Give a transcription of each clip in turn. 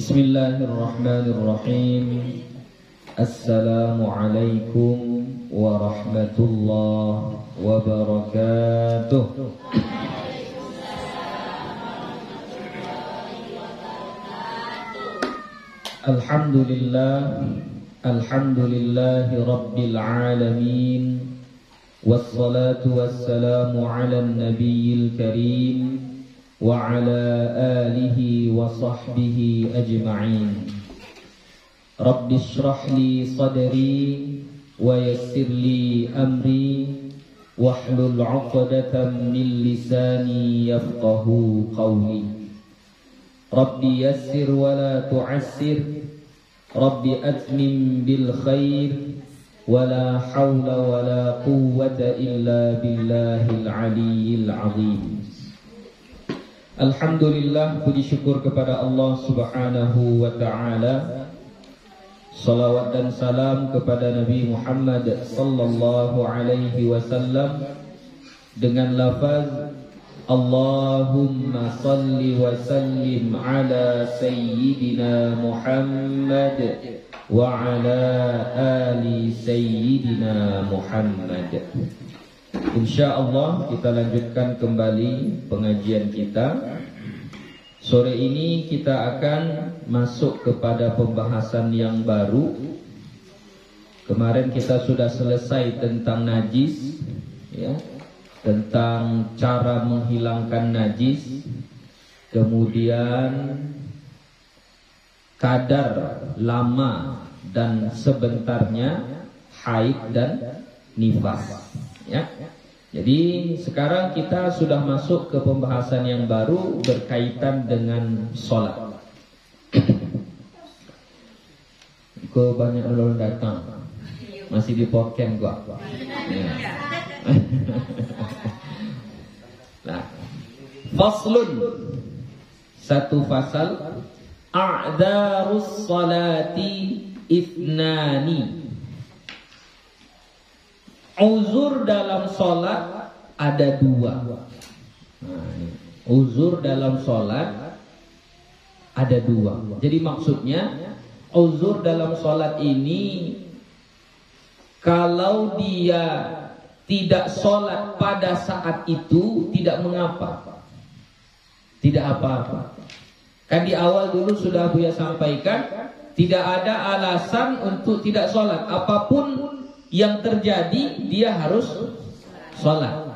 Bismillahirrahmanirrahim. Assalamualaikum warahmatullahi wabarakatuh. Alhamdulillah, alhamdulillahi rabbil alamin. Wassalatu wassalamu ala nabiyil karim wa ala alihi wa sahbihi ajma'in. Rabbi shrah li sadri wa yassir li amri wahlul 'uqdatam min lisani yafqahu qawli. Rabbi yassir wa la tu'assir, Rabbi atmim bil khair, wa la hawla wa la quwwata illa billahil aliyyil azim. Alhamdulillah, puji syukur kepada Allah subhanahu wa ta'ala. Salawat dan salam kepada Nabi Muhammad sallallahu alaihi wasallam dengan lafaz Allahumma salli wa sallim ala sayyidina Muhammad wa ala ali sayyidina Muhammad. InsyaAllah kita lanjutkan kembali pengajian kita. Sore ini kita akan masuk kepada pembahasan yang baru. Kemarin kita sudah selesai tentang najis, ya, tentang cara menghilangkan najis, kemudian kadar lama dan sebentarnya haid dan nifas, ya. Jadi sekarang kita sudah masuk ke pembahasan yang baru berkaitan dengan sholat. Banyak orang datang, masih di podcast gua. Ya. Nah, faslun, satu fasal, a'dharus salati ithnani. Uzur dalam sholat ada dua. Nah, uzur dalam sholat ada dua. Jadi maksudnya uzur dalam sholat ini, kalau dia tidak sholat pada saat itu tidak mengapa, tidak apa-apa. Kan di awal dulu sudah Buya sampaikan, tidak ada alasan untuk tidak sholat. Apapun yang terjadi dia harus sholat,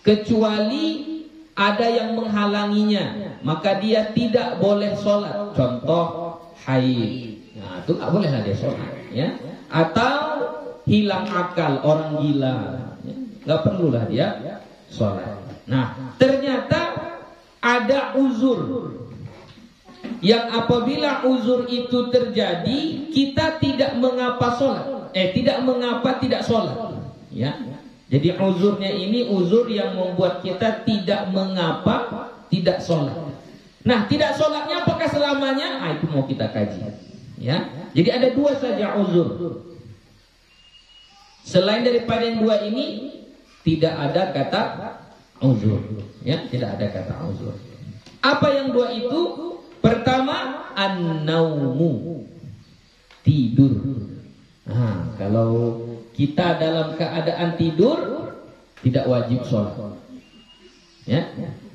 kecuali ada yang menghalanginya, maka dia tidak boleh sholat. Contoh haid, nah itu nggak boleh lah dia sholat, ya. Atau hilang akal, orang gila, ya, nggak perlulah dia sholat. Nah, ternyata ada uzur yang apabila uzur itu terjadi, kita tidak mengapa sholat. Tidak mengapa tidak sholat, ya. Jadi uzurnya ini uzur yang membuat kita tidak mengapa tidak sholat. Nah, tidak sholatnya apakah selamanya? Itu mau kita kaji, ya. Jadi ada dua saja uzur. Selain daripada yang dua ini tidak ada kata uzur, ya, tidak ada kata uzur. Apa yang dua itu? Pertama, an-naumu, tidur. Nah, kalau kita dalam keadaan tidur tidak wajib sholat, ya.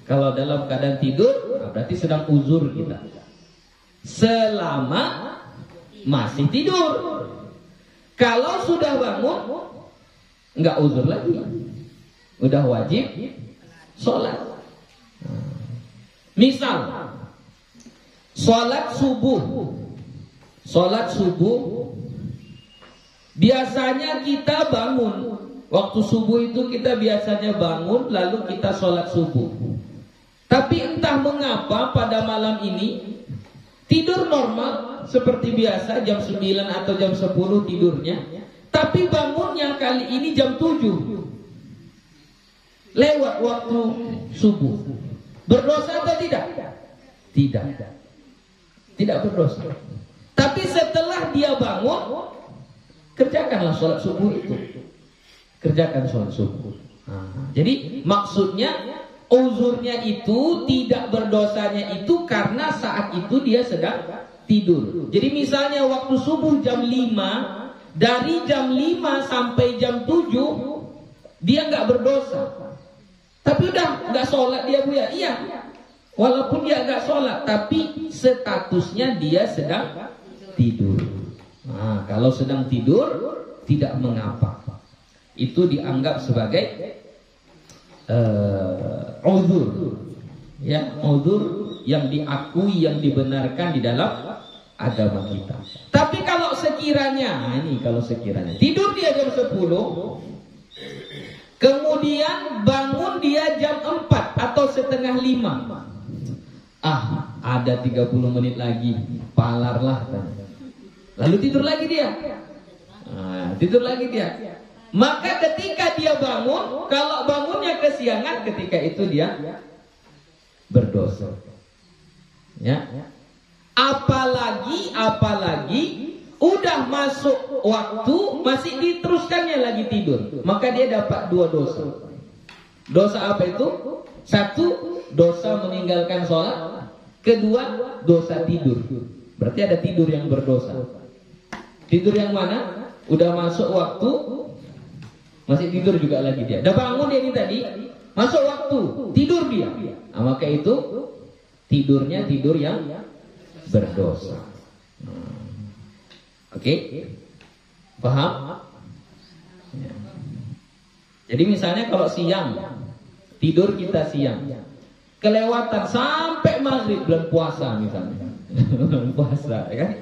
Kalau dalam keadaan tidur berarti sedang uzur kita. Selama masih tidur. Kalau sudah bangun nggak uzur lagi, udah wajib sholat. Misal sholat subuh, biasanya kita bangun waktu subuh itu, kita biasanya bangun lalu kita sholat subuh. Tapi entah mengapa pada malam ini tidur normal seperti biasa, jam 9 atau jam 10 tidurnya. Tapi bangun yang kali ini jam 7, lewat waktu subuh. Berdosa atau tidak? Tidak. Tidak berdosa. Tapi setelah dia bangun, kerjakanlah sholat subuh itu. Kerjakan sholat subuh. Jadi maksudnya uzurnya itu, tidak berdosanya itu karena saat itu dia sedang tidur. Jadi misalnya waktu subuh jam 5, dari jam 5 sampai jam 7 dia nggak berdosa. Tapi udah nggak sholat dia Buya. Iya. Walaupun dia nggak sholat, tapi statusnya dia sedang tidur. Nah, kalau sedang tidur tidak mengapa. Itu dianggap sebagai uzur. Ya, uzur yang diakui, yang dibenarkan di dalam agama kita. Tapi kalau sekiranya, tidur dia jam 10, kemudian bangun dia jam 4 atau setengah 5. Ada 30 menit lagi, palarlah. Lalu tidur lagi dia. Maka ketika dia bangun, kalau bangunnya kesiangan, ketika itu dia berdosa. Ya. Apalagi udah masuk waktu masih diteruskannya lagi tidur, maka dia dapat 2 dosa. Dosa apa itu? 1, dosa meninggalkan sholat. 2, dosa tidur. Berarti ada tidur yang berdosa. Tidur yang mana? Udah masuk waktu masih tidur juga lagi dia. Udah bangun dia ini tadi, masuk waktu tidur dia. Maka itu tidurnya tidur yang berdosa. Oke? Paham? Ya. Jadi misalnya kalau siang, tidur kita siang, kelewatan sampai maghrib, bulan puasa misalnya. Bulan puasa, ya kan?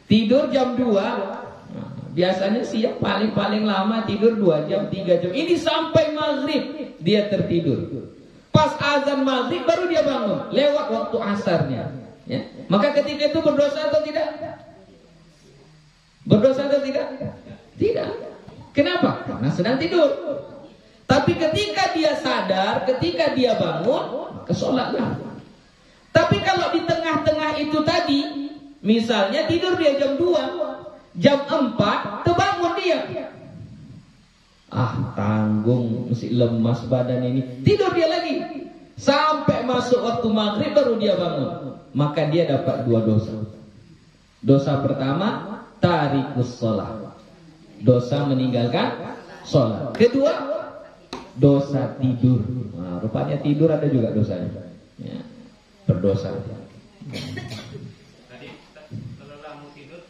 Tidur jam 2, biasanya siang paling lama tidur 2 jam, 3 jam. Ini sampai maghrib dia tertidur. Pas azan maghrib baru dia bangun, lewat waktu asarnya. Ya. Maka ketika itu berdosa atau tidak? Berdosa atau tidak? Tidak. Kenapa? Karena sedang tidur. Tapi ketika dia sadar, ketika dia bangun, kesolatlah. Tapi kalau di tengah-tengah itu tadi, misalnya tidur dia jam 2, jam 4, terbangun dia. Tanggung, masih lemas badan ini. Tidur dia lagi. Sampai masuk waktu maghrib baru dia bangun. Maka dia dapat 2 dosa. Dosa pertama, tarikus sholat. Dosa meninggalkan sholat. Kedua, dosa tidur. Rupanya tidur ada juga dosanya. Ya, berdosa. Tadi kalau lamu tidur,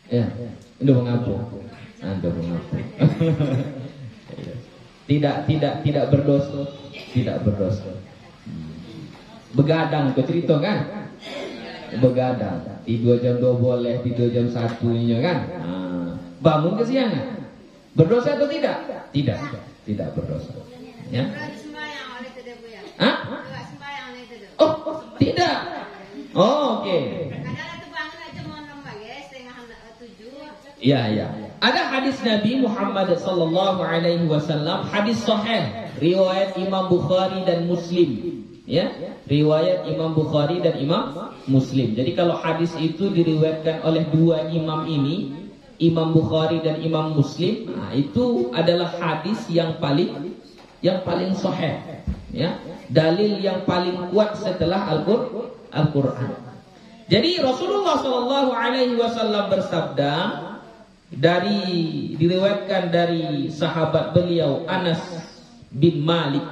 ya, udah mengapung. Tidak berdosa, tidak berdosa. Begadang, kau cerita kan? Begadang, tidur jam 2 boleh, tidur jam 1 ini kan? Bangun kesiangan, berdosa atau tidak? Tidak berdosa. Ya? Oh, tidak. Oh, oke. Ya. Ada hadis Nabi Muhammad sallallahu alaihi wasallam, hadis sahih, riwayat Imam Bukhari dan Muslim. Ya, riwayat Imam Bukhari dan Imam Muslim. Jadi kalau hadis itu diriwayatkan oleh 2 imam ini, Imam Bukhari dan Imam Muslim, itu adalah hadis yang paling sahih. Ya, dalil yang paling kuat setelah Al-Qur'an. Jadi Rasulullah sallallahu alaihi wasallam bersabda, diriwayatkan dari sahabat beliau Anas bin Malik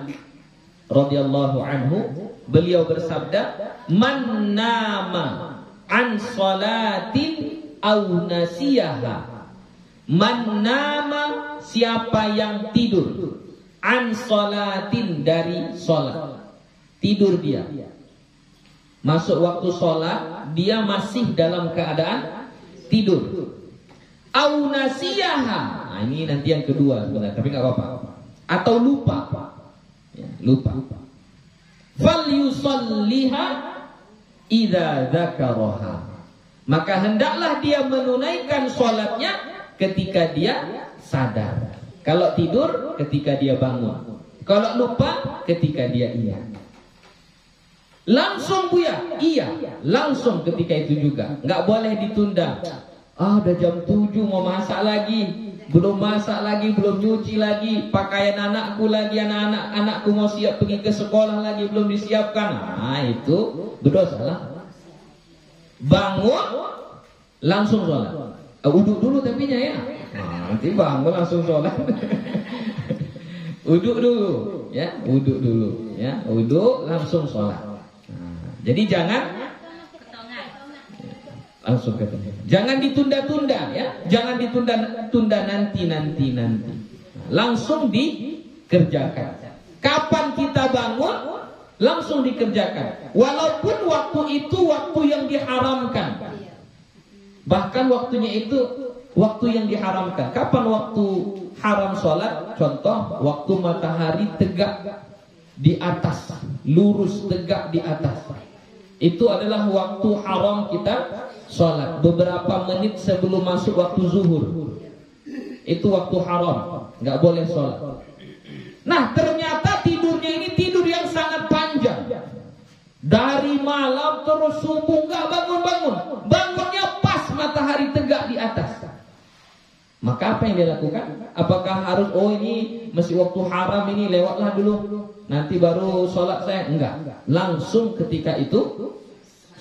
radhiyallahu anhu, beliau bersabda, man nama an salatin aw nasiyaha. Man nama, siapa yang tidur, an salatin, dari salat. Tidur dia, masuk waktu salat, dia masih dalam keadaan tidur. Au nasiyaha. Ini nanti yang kedua sebenarnya, tapi enggak apa-apa. Atau lupa. Ya, lupa. Fal yusalliha idza dzakaraha. Maka hendaklah dia menunaikan salatnya ketika dia sadar. Kalau tidur, ketika dia bangun. Kalau lupa, ketika dia ingat. Langsung Buya? Iya, langsung ketika itu juga. Enggak boleh ditunda. Udah jam 7 mau masak lagi, belum masak lagi, belum nyuci lagi, pakaian anakku lagi, anak-anakku mau siap pergi ke sekolah lagi, belum disiapkan. Nah, itu berdosa lah. Bangun, langsung sholat. Uduk dulu tapi ya. Nanti bangun langsung sholat. Uduk dulu, ya, uduk dulu, ya, uduk langsung sholat. Jadi jangan langsung ketemu. Jangan ditunda-tunda, ya. Jangan ditunda-tunda nanti. Langsung dikerjakan. Kapan kita bangun, langsung dikerjakan. Walaupun waktu itu waktu yang diharamkan. Bahkan waktunya itu waktu yang diharamkan. Kapan waktu haram sholat? Contoh, waktu matahari tegak di atas, lurus tegak di atas. Itu adalah waktu haram kita sholat. Beberapa menit sebelum masuk waktu zuhur, itu waktu haram, nggak boleh sholat. Nah, ternyata tidurnya ini tidur yang sangat panjang. Dari malam terus subuh nggak bangun-bangun. Bangunnya pas matahari tegak di atas. Maka apa yang dia lakukan? Apakah harus, ini masih waktu haram ini, lewatlah dulu, nanti baru sholat saya? Enggak. Langsung ketika itu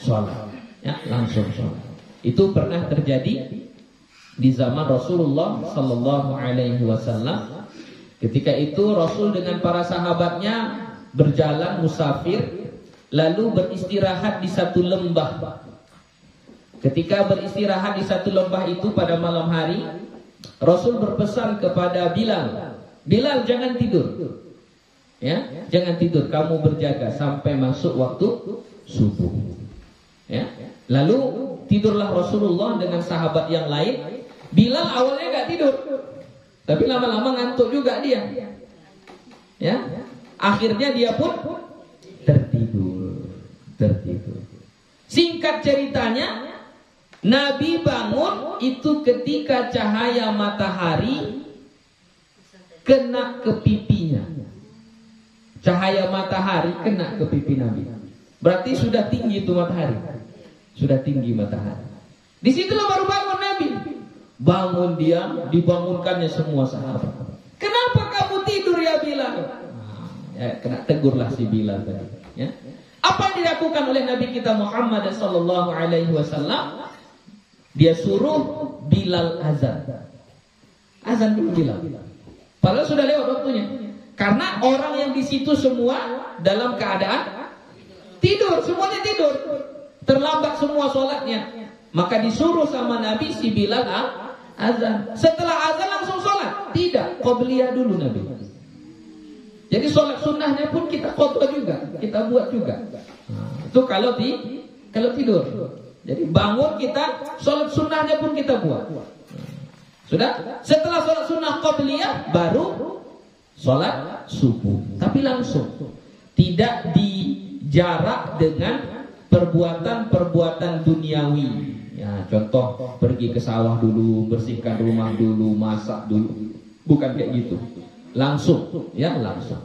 sholat, ya, langsung sholat. Itu pernah terjadi di zaman Rasulullah Sallallahu Alaihi Wasallam. Ketika itu Rasul dengan para sahabatnya berjalan musafir, lalu beristirahat di satu lembah. Ketika beristirahat di satu lembah itu pada malam hari, Rasul berpesan kepada Bilal, Bilal jangan tidur, ya, jangan tidur, kamu berjaga sampai masuk waktu subuh, ya. Lalu tidurlah Rasulullah dengan sahabat yang lain. Bilal awalnya nggak tidur, tapi lama-lama ngantuk juga dia, ya. Akhirnya dia pun tertidur. Singkat ceritanya, Nabi bangun itu ketika cahaya matahari kena ke pipinya. Cahaya matahari kena ke pipi Nabi. Berarti sudah tinggi itu matahari. Sudah tinggi matahari. Di situlah baru bangun Nabi. Bangun dia, dibangunkannya semua sahabat. Kenapa kamu tidur ya Bilal? Ya, kena tegurlah si Bilal tadi. Ya. Apa yang dilakukan oleh Nabi kita Muhammad sallallahu alaihi wasallam? Dia suruh Bilal azan. Azan dulu Bilal. Padahal sudah lewat waktunya. Karena orang yang di situ semua dalam keadaan tidur, semuanya tidur. Terlambat semua sholatnya. Maka disuruh sama Nabi si Bilal azan. Setelah azan langsung sholat? Tidak, qabliyah dulu Nabi. Jadi sholat sunnahnya pun kita qadha juga, kita buat juga. Itu kalau tidur. Jadi bangun kita, sholat sunnahnya pun kita buat. Sudah? Setelah sholat sunnah qabliyah, baru sholat subuh. Tapi langsung. Tidak dijarak dengan perbuatan-perbuatan duniawi. Ya, contoh pergi ke sawah dulu, bersihkan rumah dulu, masak dulu. Bukan kayak gitu. Langsung, ya langsung.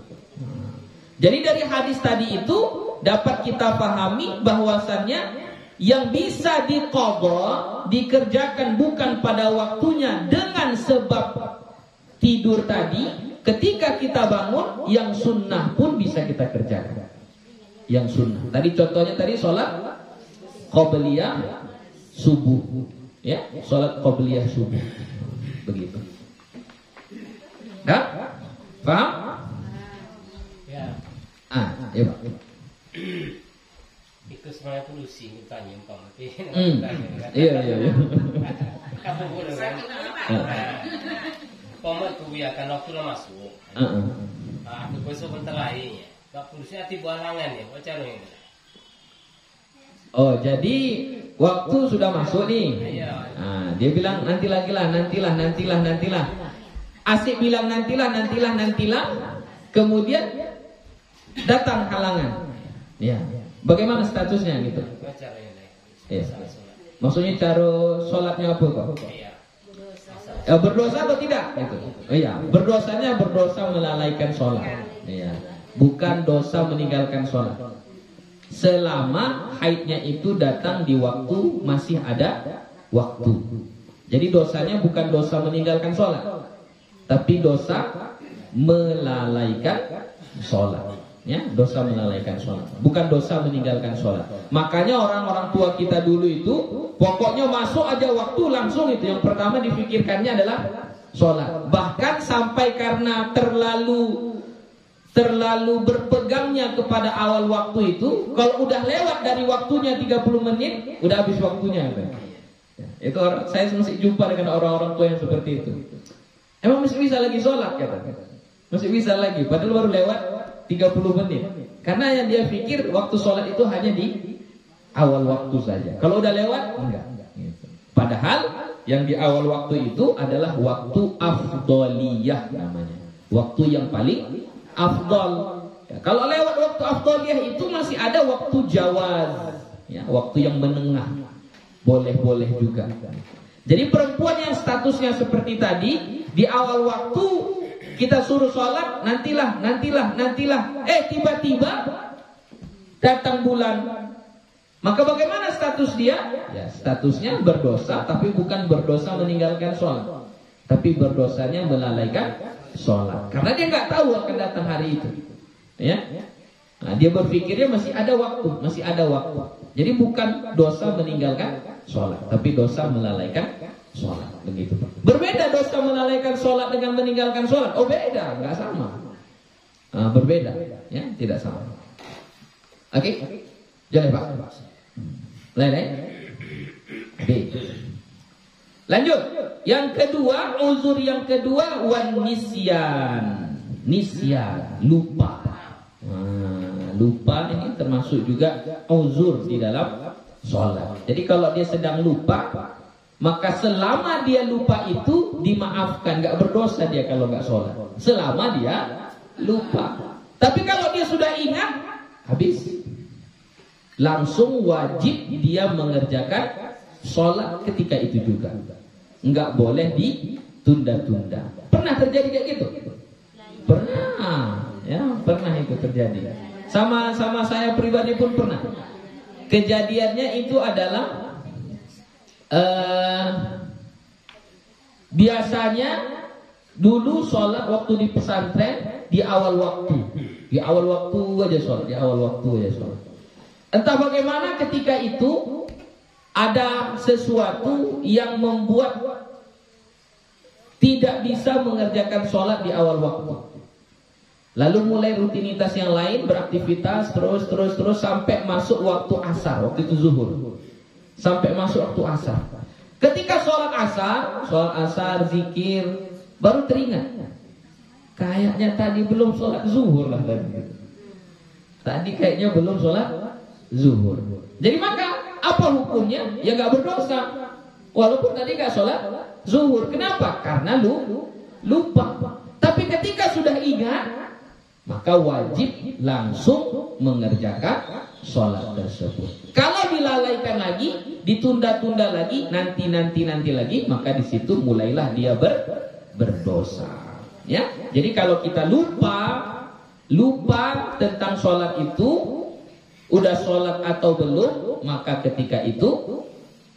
Jadi dari hadis tadi itu dapat kita pahami bahwasannya yang bisa diqadha, dikerjakan bukan pada waktunya dengan sebab tidur tadi, ketika kita bangun, yang sunnah pun bisa kita kerjakan. Yang sunnah. Tadi contohnya tadi sholat qabliyah subuh, ya, sholat qabliyah subuh. Begitu. Dah? Paham? Ya. Ya Pak. Itu sebenarnya polusi tanya umpama. Iya. Apa boleh kan? Umpama tu biarkan waktu dah masuk. Aku besok bentar lainnya. Tak polusi hati bualangan ya, macam mana? Oh, jadi waktu sudah masuk nih. Dia bilang nantilah. Asik bilang nantilah. Kemudian datang halangan. Ya. Bagaimana statusnya gitu? Ya. Maksudnya cara sholatnya apa kok? Berdosa atau tidak? Gitu. Iya. Berdosanya berdosa melalaikan sholat. Iya. Bukan dosa meninggalkan sholat. Selama haidnya itu datang di waktu masih ada waktu. Jadi dosanya bukan dosa meninggalkan sholat, tapi dosa melalaikan sholat. Ya, dosa melalaikan sholat, bukan dosa meninggalkan sholat. Makanya orang-orang tua kita dulu itu pokoknya masuk aja waktu langsung itu yang pertama difikirkannya adalah sholat. Bahkan sampai karena terlalu berpegangnya kepada awal waktu itu, kalau udah lewat dari waktunya 30 menit, udah habis waktunya. Itu saya masih jumpa dengan orang-orang tua yang seperti itu. Emang masih bisa lagi sholat kata? Masih bisa lagi, padahal baru lewat 30 menit. Karena yang dia pikir waktu sholat itu hanya di awal waktu saja. Kalau udah lewat, enggak. Padahal yang di awal waktu itu adalah waktu afdoliyah namanya. Waktu yang paling afdol. Ya, kalau lewat waktu afdoliyah itu masih ada waktu jawaz. Ya, waktu yang menengah. Boleh-boleh juga. Jadi perempuan yang statusnya seperti tadi, di awal waktu kita suruh sholat, nantilah. Tiba-tiba datang bulan. Maka bagaimana status dia? Ya, statusnya berdosa, tapi bukan berdosa meninggalkan sholat, tapi berdosanya melalaikan sholat. Karena dia nggak tahu akan datang hari itu. Ya, nah, dia berpikirnya masih ada waktu. Jadi bukan dosa meninggalkan sholat, tapi dosa melalaikan sholat, begitu Pak. Berbeda dosa melalaikan sholat dengan meninggalkan sholat. Oh beda, nggak sama. Berbeda, ya, tidak sama. Oke, jangan Pak. Lain. Lanjut. Yang kedua, uzur yang kedua nisyan, lupa. Lupa ini termasuk juga uzur di dalam sholat. Jadi kalau dia sedang lupa, maka selama dia lupa itu dimaafkan, gak berdosa dia kalau gak sholat, selama dia lupa. Tapi kalau dia sudah ingat, habis. Langsung wajib dia mengerjakan sholat ketika itu juga. Nggak boleh ditunda-tunda. Pernah terjadi kayak gitu? Pernah, ya, pernah itu terjadi. Sama saya pribadi pun pernah. Kejadiannya itu adalah biasanya dulu sholat waktu di pesantren di awal waktu aja sholat. Entah bagaimana ketika itu ada sesuatu yang membuat tidak bisa mengerjakan sholat di awal waktu. Lalu mulai rutinitas yang lain, beraktivitas terus sampai masuk waktu asar, waktu itu zuhur. Sampai masuk waktu asar. Ketika sholat asar, zikir, baru teringat. Kayaknya tadi belum sholat zuhur lah tadi. Tadi kayaknya belum sholat zuhur. Jadi maka apa hukumnya? Ya nggak berdosa. Walaupun tadi nggak sholat zuhur. Kenapa? Karena lupa. Tapi ketika sudah ingat, maka wajib langsung mengerjakan sholat tersebut. Kalau dilalaikan lagi, ditunda-tunda lagi, nanti lagi, maka di situ mulailah dia berdosa. Ya, jadi kalau kita lupa tentang sholat itu, udah sholat atau belum, maka ketika itu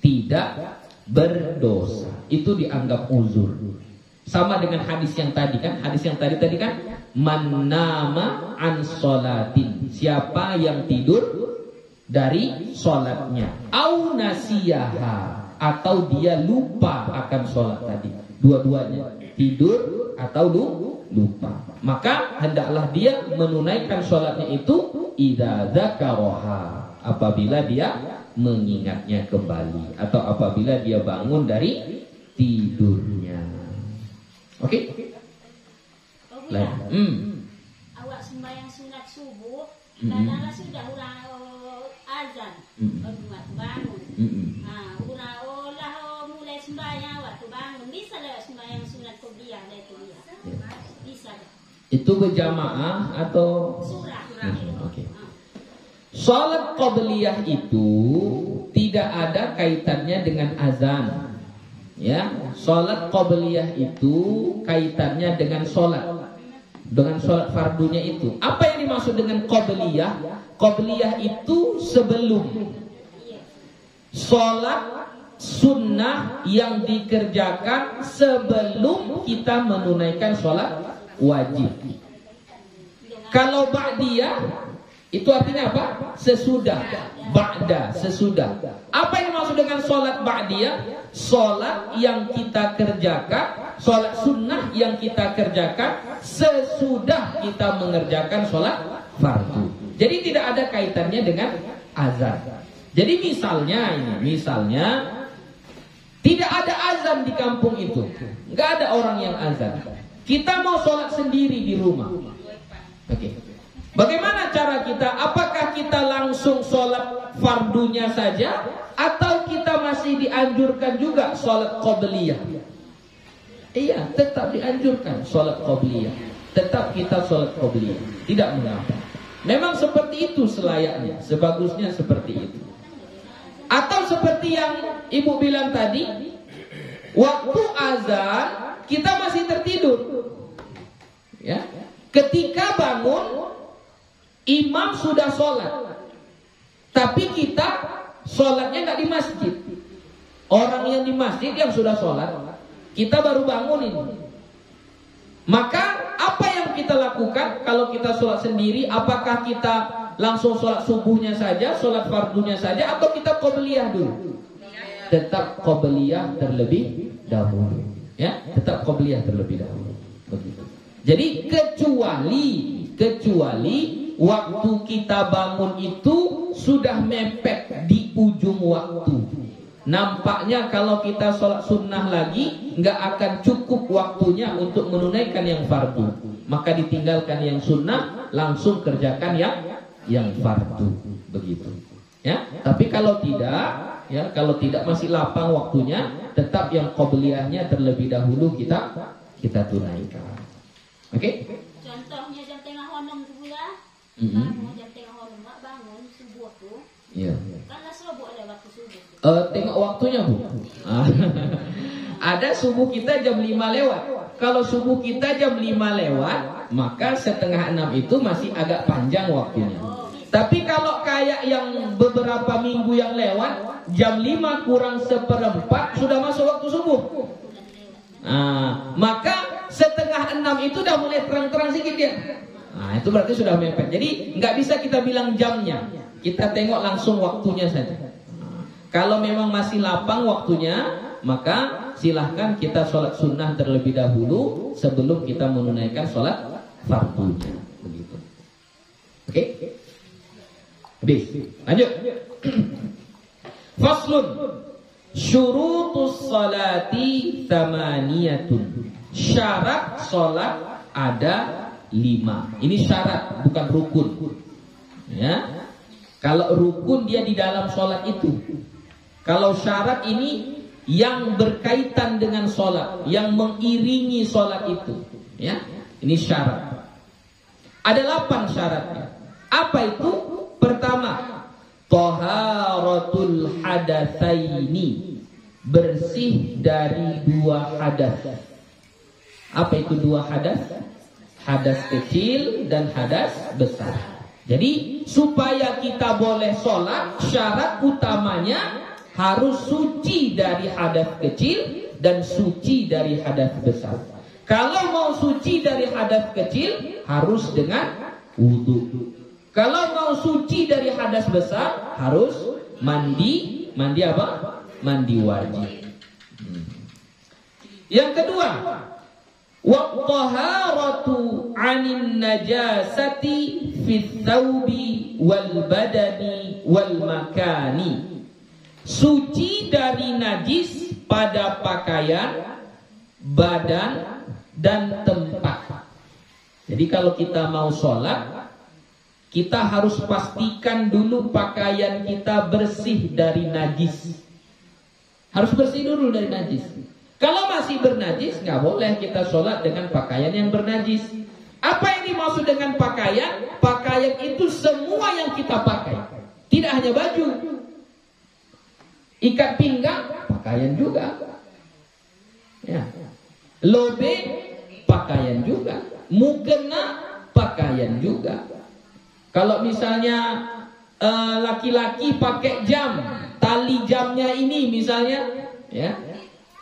tidak berdosa. Itu dianggap uzur. Sama dengan hadis yang tadi kan, man nama an sholatin, siapa yang tidur dari sholatnya, au nasiyaha, atau dia lupa akan sholat tadi. Dua-duanya, tidur atau lupa, maka hendaklah dia menunaikan sholatnya itu idza dzakaraha, apabila dia mengingatnya kembali, atau apabila dia bangun dari tidurnya. Oke? Awak sembahyang sunat subuh, kadang-kadang sudah azan, bangun. Mulai sembahyang waktu bangun, bisa lah sembahyang sunat qobliyah itu dia. Bisa. Itu berjamaah atau surah? Oke. Salat qobliyah itu tidak ada kaitannya dengan azan. Ya, salat qobliyah itu kaitannya dengan salat fardunya itu. Apa yang dimaksud dengan qobliyah? Qobliyah itu sebelum salat sunnah yang dikerjakan sebelum kita menunaikan sholat wajib. Kalau ba'diyah itu artinya apa? Sesudah. Ba'da, sesudah. Apa yang dimaksud dengan sholat ba'diyah? Sholat yang kita kerjakan, sholat sunnah yang kita kerjakan sesudah kita mengerjakan sholat fardu. Jadi tidak ada kaitannya dengan azan. Jadi misalnya tidak ada azan di kampung itu, nggak ada orang yang azan. Kita mau sholat sendiri di rumah. Oke. Bagaimana cara kita? Apakah kita langsung sholat fardunya saja, atau kita masih dianjurkan juga sholat qobliyah? Iya, tetap dianjurkan sholat qobliyah. Tetap kita sholat qobliyah, tidak mengapa. Memang seperti itu selayaknya, sebagusnya seperti itu. Atau seperti yang ibu bilang tadi, waktu azan kita masih tertidur, ya. Ketika bangun, imam sudah sholat, tapi kita sholatnya nggak di masjid. Orang yang di masjid yang sudah sholat, kita baru bangun ini. Maka apa yang kita lakukan kalau kita sholat sendiri? Apakah kita langsung sholat subuhnya saja, sholat fardunya saja, atau kita qobliyah dulu? Tetap qobliyah terlebih dahulu, ya. Tetap qobliyah terlebih dahulu. Begitu. Jadi kecuali waktu kita bangun itu sudah mepet di ujung waktu. Nampaknya kalau kita sholat sunnah lagi nggak akan cukup waktunya untuk menunaikan yang fardu. Maka ditinggalkan yang sunnah, langsung kerjakan yang fardu. Begitu. Ya. Tapi kalau tidak masih lapang waktunya, tetap yang qobliyahnya terlebih dahulu kita tunaikan. Oke? Contohnya jam tengah honong tu pula. Jam tengah honong mak bangun subuh tu. Iya. Karena subuh ada waktu subuh. Tengok waktunya, Bu. Ada subuh kita jam 5 lewat. Kalau subuh kita jam 5 lewat, maka setengah 6 itu masih agak panjang waktunya. Tapi kalau kayak yang beberapa minggu yang lewat, jam 5 kurang 1/4 sudah masuk waktu subuh. Maka setengah 6 itu udah mulai terang-terang sedikit ya. Itu berarti sudah mepet. Jadi nggak bisa kita bilang jamnya. Kita tengok langsung waktunya saja. Kalau memang masih lapang waktunya, maka silahkan kita sholat sunnah terlebih dahulu sebelum kita menunaikan sholat fardunya. Begitu. Oke? Habis. Lanjut. Faslun. Syurutus salati thamaniyatun. Syarat sholat ada 5. Ini syarat, bukan rukun. Ya. Kalau rukun dia di dalam sholat itu. Kalau syarat ini yang berkaitan dengan sholat, yang mengiringi sholat itu. Ya. Ini syarat. Ada 8 syaratnya. Apa itu? Pertama, taharatul hadatsaini, bersih dari 2 hadas. Apa itu 2 hadas? Hadas kecil dan hadas besar. Jadi supaya kita boleh sholat, syarat utamanya harus suci dari hadas kecil dan suci dari hadas besar. Kalau mau suci dari hadas kecil harus dengan wudu. Kalau mau suci dari hadas besar harus mandi. Mandi apa? Mandi wajib. Yang kedua, wattaharatu 'anin najasati fit thawbi wal badani wal makani. Suci dari najis pada pakaian, badan dan tempat. Jadi kalau kita mau sholat, kita harus pastikan dulu pakaian kita bersih dari najis. Harus bersih dulu dari najis. Kalau masih bernajis, nggak boleh kita sholat dengan pakaian yang bernajis. Apa yang dimaksud dengan pakaian? Pakaian itu semua yang kita pakai. Tidak hanya baju. Ikat pinggang, pakaian juga. Ya. Lobe, pakaian juga. Mukena, pakaian juga. Kalau misalnya laki-laki pakai jam, tali jamnya ini misalnya, ya,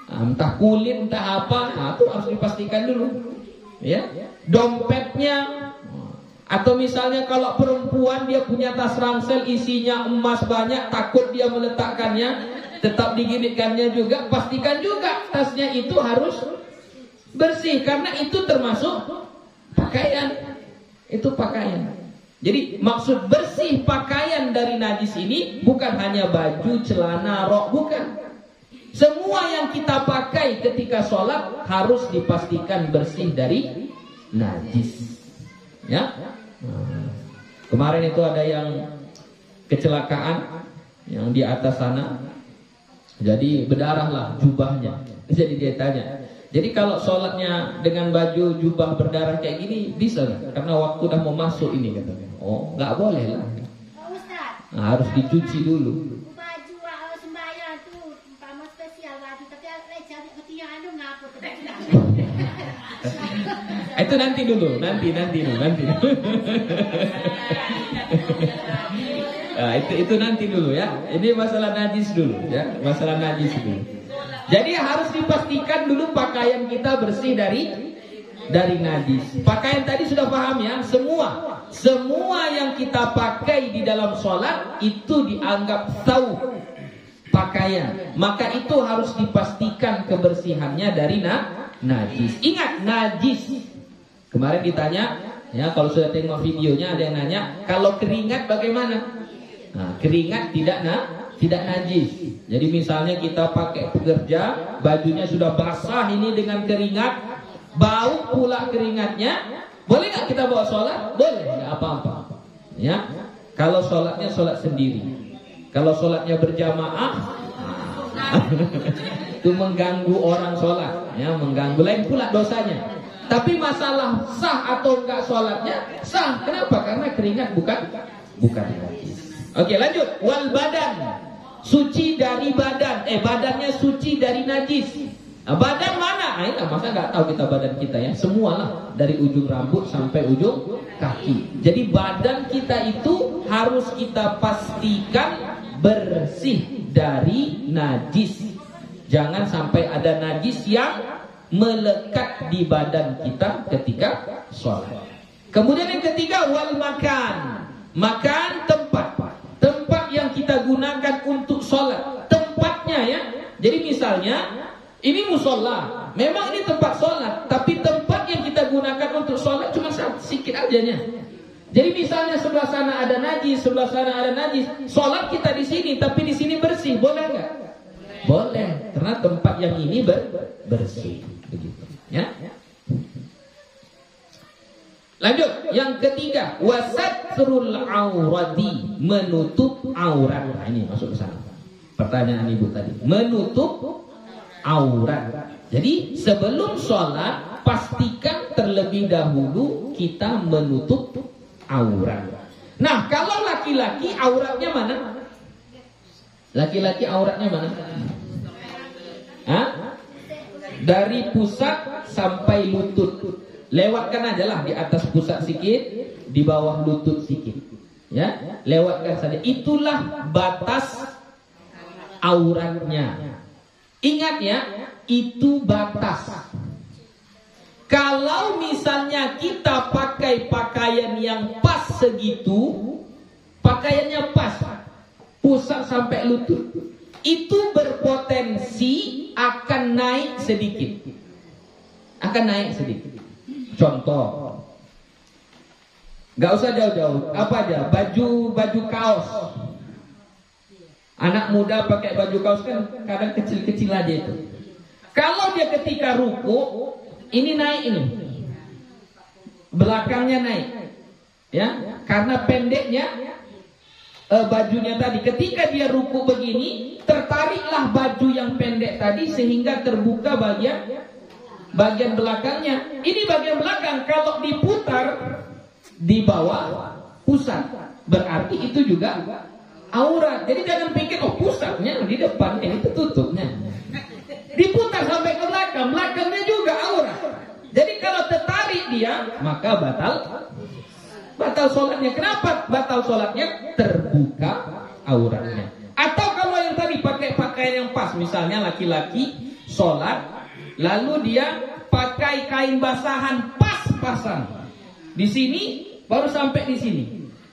entah kulit, entah apa, nah, itu harus dipastikan dulu, ya. Dompetnya, atau misalnya kalau perempuan dia punya tas ransel isinya emas banyak, takut dia meletakkannya, tetap digigitkannya juga, pastikan juga tasnya itu harus bersih karena itu termasuk pakaian. Itu pakaian. Jadi maksud bersih pakaian dari najis ini bukan hanya baju, celana, rok, bukan. Semua yang kita pakai ketika sholat harus dipastikan bersih dari najis. Ya. Kemarin itu ada yang kecelakaan yang di atas sana. Jadi berdarahlah jubahnya. Jadi dia tanya, jadi kalau sholatnya dengan baju jubah berdarah kayak gini bisa nggak? Karena waktu udah mau masuk ini katanya. Oh, nggak boleh lah. Nah, harus dicuci dulu. Baju sembahyang tuh umpama spesial baju tapi jadi ketinggalan anu ngapot. Itu nanti dulu. Nah, itu nanti dulu ya. Ini masalah najis dulu ya, masalah najis dulu. Jadi harus dipastikan dulu pakaian kita bersih dari najis. Pakaian tadi sudah paham ya, semua yang kita pakai di dalam sholat itu dianggap thawb, pakaian. Maka itu harus dipastikan kebersihannya dari najis. Ingat, najis. Kemarin ditanya, ya kalau sudah tengok videonya ada yang nanya, kalau keringat bagaimana? Nah, keringat tidak najis. Jadi misalnya kita pakai pekerja, bajunya sudah basah ini dengan keringat, bau pula keringatnya, boleh nggak kita bawa sholat? Boleh, nggak apa-apa. Ya, kalau sholatnya sholat sendiri. Kalau sholatnya berjamaah, itu mengganggu orang sholat, ya, mengganggu, lain pula dosanya. Tapi masalah sah atau enggak sholatnya sah. Kenapa? Karena keringat bukan najis. Oke, lanjut. Wal badan, suci dari badan. Badannya suci dari najis. Nah, badan mana? Masa nggak tahu kita badan kita ya? Semualah, dari ujung rambut sampai ujung kaki. Jadi badan kita itu harus kita pastikan bersih dari najis. Jangan sampai ada najis yang melekat di badan kita ketika sholat. Kemudian yang ketiga, wal makan. Makan tempat yang kita gunakan untuk sholat. Tempatnya ya. Jadi misalnya ini musola, memang ini tempat sholat, tapi tempat yang kita gunakan untuk sholat cuma sedikit aja nya. Jadi misalnya sebelah sana ada najis, sebelah sana ada najis, sholat kita di sini, tapi di sini bersih, boleh nggak? Boleh, karena tempat yang ini bersih, begitu. Ya. Lanjut, yang ketiga, wasatrul aurati, menutup aurat. Nah, ini masuk ke sana. Pertanyaan ibu tadi, menutup aurat. Jadi sebelum sholat pastikan terlebih dahulu kita menutup aurat. Nah, kalau laki-laki auratnya mana? Laki-laki auratnya mana? Hah? Dari pusat sampai lutut. Lewatkan aja lah, di atas pusat sedikit, di bawah lutut sedikit. Ya, lewatkan saja. Itulah batas auratnya. Ingat ya, itu batas. Kalau misalnya kita pakai pakaian yang pas segitu, pakaiannya pas, pusat sampai lutut, itu berpotensi akan naik sedikit. Akan naik sedikit. Contoh, gak usah jauh-jauh, apa aja, baju kaos. Anak muda pakai baju kaos kan kadang kecil-kecil aja itu. Kalau dia ketika ruku, ini naik ini, belakangnya naik, ya, karena pendeknya bajunya tadi. Ketika dia ruku begini, tertariklah baju yang pendek tadi sehingga terbuka bagian belakangnya. Ini bagian belakang kalau diputar di bawah pusat, berarti itu juga aurat. Jadi jangan pikir pusatnya di depan, ini tutupnya. Diputar sampai ke belakang, belakangnya juga aurat. Jadi kalau tertarik dia, maka batal sholatnya. Kenapa batal sholatnya? Terbuka auratnya. Atau kalau yang pakaian yang pas. Misalnya laki-laki sholat, lalu dia pakai kain basahan pas-pasan. Di sini baru sampai di sini.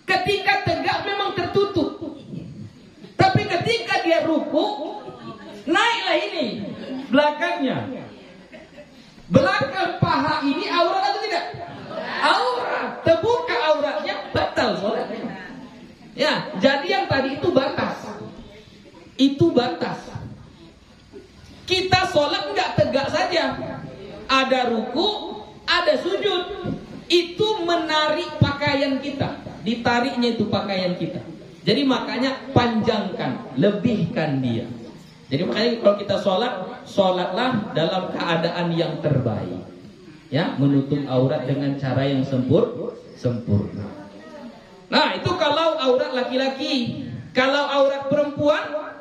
Ketika tegak memang tertutup. Tapi ketika dia ruku, naiklah ini belakangnya. Belakang paha ini aurat atau tidak? Aurat. Terbuka auratnya, batal sholatnya. Ya, jadi yang tadi itu batas. Itu batas. Kita sholat nggak tegak saja. Ada ruku, ada sujud. Itu menarik pakaian kita. Ditariknya itu pakaian kita. Jadi makanya panjangkan, lebihkan dia. Jadi makanya kalau kita sholat, sholatlah dalam keadaan yang terbaik. Ya, menutup aurat dengan cara yang sempurna. Nah, itu kalau aurat laki-laki. Kalau aurat perempuan,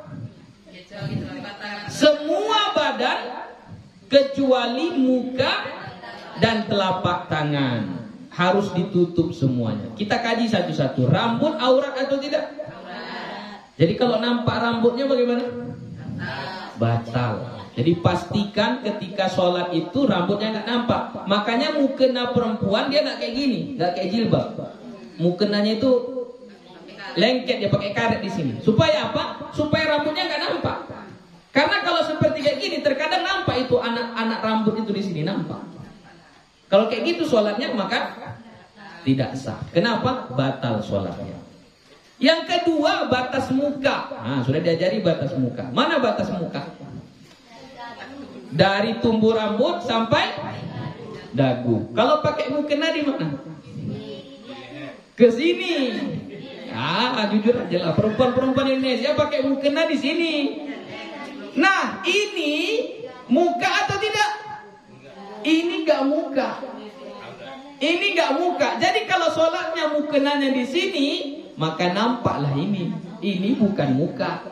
semua badan kecuali muka dan telapak tangan harus ditutup semuanya. Kita kaji satu-satu. Rambut aurat atau tidak? Jadi kalau nampak rambutnya bagaimana? Batal. Jadi pastikan ketika sholat itu rambutnya nggak nampak. Makanya mukena perempuan dia nggak kayak gini, nggak kayak jilbab. Mukenanya itu lengket, dia pakai karet di sini. Supaya apa? Supaya rambutnya nggak nampak. Karena kalau seperti kayak gini terkadang nampak itu anak-anak rambut itu di sini nampak. Kalau kayak gitu sholatnya maka tidak sah. Kenapa? Batal sholatnya. Yang kedua, batas muka. Nah, sudah diajari batas muka. Mana batas muka? Dari tumbuh rambut sampai dagu. Kalau pakai mukena di mana? Ke sini. Jujur aja lah, perempuan-perempuan Indonesia pakai mukena di sini. Nah, ini muka atau tidak? Ini nggak muka. Ini nggak muka. Jadi kalau sholatnya mukenanya di sini, maka nampaklah ini. Ini bukan muka.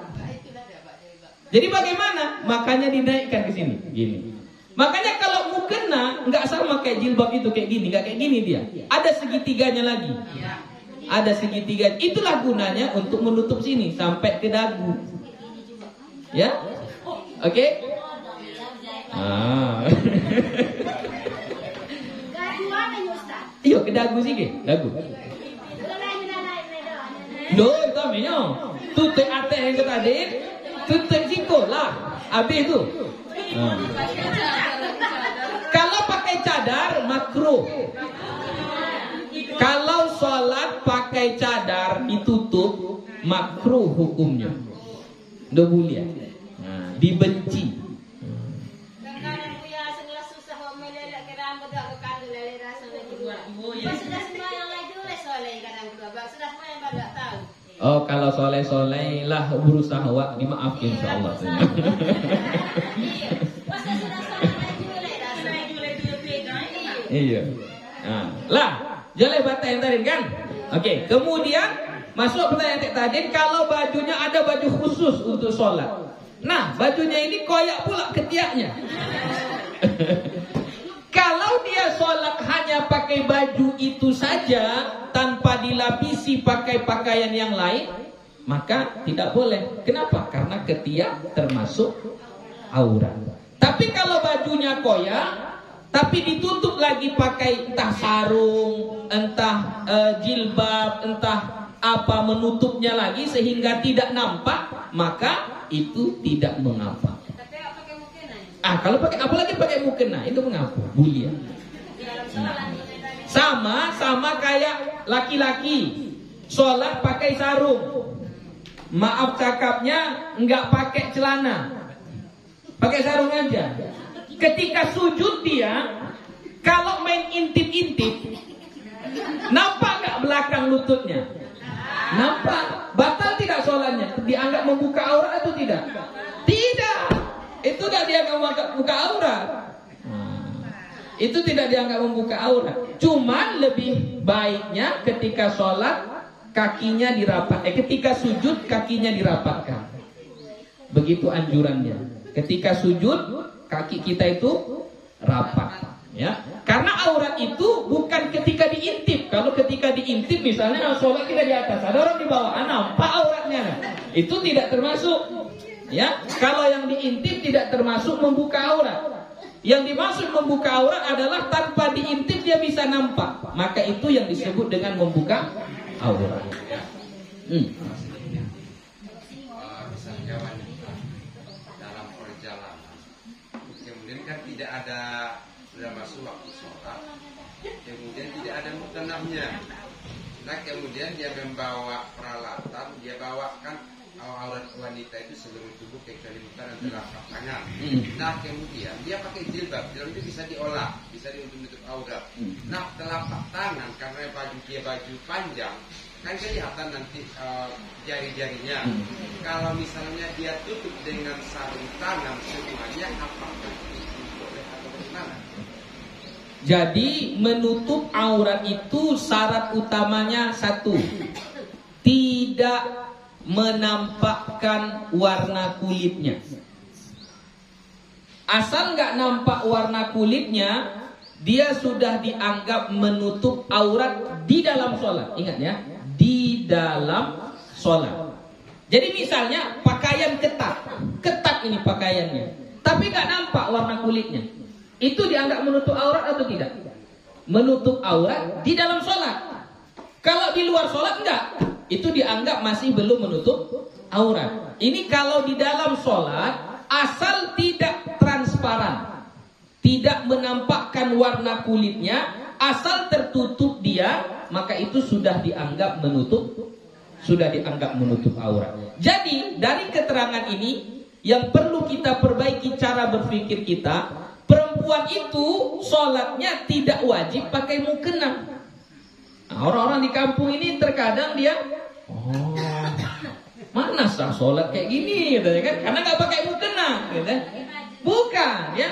Jadi bagaimana? Makanya dinaikkan ke sini, gini. Makanya kalau mukena nggak sama kayak jilbab itu kayak gini, nggak kayak gini dia. Ada segitiganya lagi. Ada segitiga. Itulah gunanya untuk menutup sini sampai ke dagu. Ya? Oke? Iya, ke dagu sih, dagu. Loh, itu namanya. Tutup ate yang ke tadi, tutup siko lah. Habis itu. Kalau pakai cadar makruh. Kalau sholat pakai cadar ditutup makruh hukumnya. Nggak boleh. Dibenci. Oh, kalau soleh-soleh lah berusaha dimaafkan insyaallah. Iya. Lah, joleh batai tadi kan? Oke, kemudian masuk pertanyaan tadi, kalau bajunya ada baju khusus untuk sholat. Nah, bajunya ini koyak pula ketiaknya. Kalau dia sholat hanya pakai baju itu saja tanpa dilapisi pakai pakaian yang lain, maka tidak boleh. Kenapa? Karena ketiak termasuk aurat. Tapi kalau bajunya koyak tapi ditutup lagi pakai entah sarung, entah jilbab, entah apa menutupnya lagi sehingga tidak nampak, maka itu tidak mengapa. Kalau pakai apalagi pakai mukena itu mengapa? Bulia. Sama kayak laki-laki sholat pakai sarung. Maaf cakapnya nggak pakai celana, pakai sarung aja. Ketika sujud dia, kalau main intip-intip, nampak nggak belakang lututnya? Nampak. Batal tidak sholatnya? Dianggap membuka aurat atau tidak? Tidak. Itu tidak dianggap membuka aurat. Itu tidak dianggap membuka aurat. Cuman lebih baiknya ketika sholat kakinya dirapat. Ketika sujud kakinya dirapatkan. Begitu anjurannya. Ketika sujud kaki kita itu rapat. Ya, karena aurat itu bukan ketika diintip. Kalau ketika diintip misalnya sholat kita di atas, ada orang di bawah, nampak auratnya. Itu tidak termasuk. Ya, kalau yang diintip tidak termasuk membuka aurat. Yang dimaksud membuka aurat adalah tanpa diintip dia bisa nampak. Maka itu yang disebut dengan membuka aurat. Misalnya dalam perjalanan, kemudian kan tidak ada, sudah masuk waktu sholat, kemudian tidak ada muktenahnya. Nah kemudian dia membawa peralatan, dia bawakan aurat wanita itu seluruh tubuh kecuali muka dan telapak tangan. Nah kemudian dia pakai jilbab, jilbab itu bisa diolah, bisa untuk aurat. Nah telapak tangan karena baju panjang, kan kelihatan nanti jari-jarinya. Kalau misalnya dia tutup dengan sarung tangan semuanya, apakah itu boleh atau bagaimana? Jadi menutup aurat itu syarat utamanya satu, tidak menampakkan warna kulitnya. Asal nggak nampak warna kulitnya, dia sudah dianggap menutup aurat di dalam sholat. Ingat ya, di dalam sholat. Jadi misalnya pakaian ketat ini pakaiannya, tapi nggak nampak warna kulitnya, itu dianggap menutup aurat atau tidak? Menutup aurat di dalam sholat. Kalau di luar sholat enggak, itu dianggap masih belum menutup aurat. Ini kalau di dalam sholat, asal tidak transparan, tidak menampakkan warna kulitnya, asal tertutup dia, maka itu sudah dianggap menutup aurat. Jadi dari keterangan ini yang perlu kita perbaiki cara berpikir kita, perempuan itu sholatnya tidak wajib pakai mukena. Nah, orang-orang di kampung ini terkadang dia, mana sah sholat kayak gini, gitu kan? Karena nggak pakai mukena, gitu. Bukan, ya.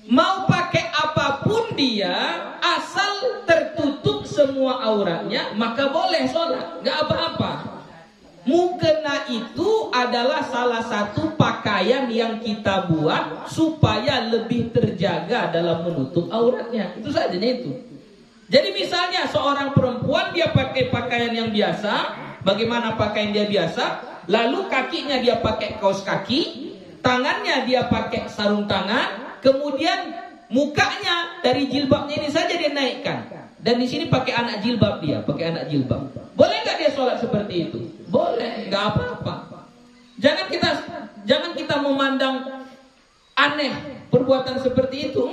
Mau pakai apapun dia, asal tertutup semua auratnya, maka boleh sholat, nggak apa-apa. Mukena itu adalah salah satu pakaian yang kita buat supaya lebih terjaga dalam menutup auratnya. Itu saja itu. Jadi misalnya seorang perempuan dia pakai pakaian yang biasa, bagaimana pakaian dia biasa, lalu kakinya dia pakai kaos kaki, tangannya dia pakai sarung tangan, kemudian mukanya dari jilbabnya ini saja dia naikkan, dan di sini pakai anak jilbab dia, pakai anak jilbab. Boleh nggak dia sholat seperti itu? Boleh, nggak apa-apa. Jangan kita memandang aneh perbuatan seperti itu,